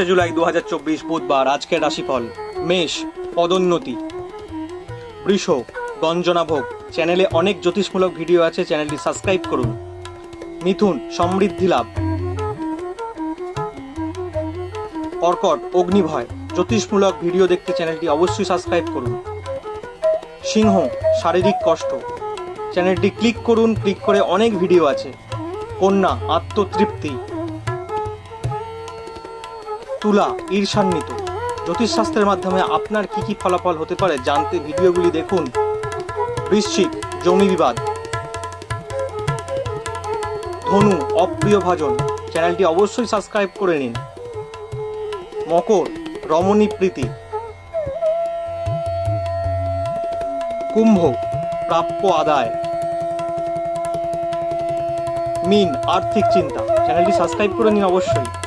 জুলাই 2024 বুধবার। আজকের রাশিফল: মেষ, পদোন্নতি। বৃষ, গঞ্জনাভোগ। চ্যানেলে অনেক জ্যোতিষমূলক ভিডিও আছে, চ্যানেলটি সাবস্ক্রাইব করুন। মিথুন, সমৃদ্ধি লাভ। কর্কট, অগ্নিভয়। জ্যোতিষমূলক ভিডিও দেখতে চ্যানেলটি অবশ্যই সাবস্ক্রাইব করুন। সিংহ, শারীরিক কষ্ট। চ্যানেলটি ক্লিক করুন, ক্লিক করে অনেক ভিডিও আছে। কন্যা, আত্মতৃপ্তি। তুলা, ঈর্ষান্বিত। জ্যোতিষশাস্ত্রের মাধ্যমে আপনার কি কি ফলাফল হতে পারে জানতে ভিডিওগুলি দেখুন। বৃশ্চিক, জমি বিবাদ। ধনু, অপ্রিয় ভাজন। চ্যানেলটি অবশ্যই সাবস্ক্রাইব করে নিন। মকর, রমণী প্রীতি। কুম্ভ, প্রাপ্য আদায়। মীন, আর্থিক চিন্তা। চ্যানেলটি সাবস্ক্রাইব করে নিন অবশ্যই।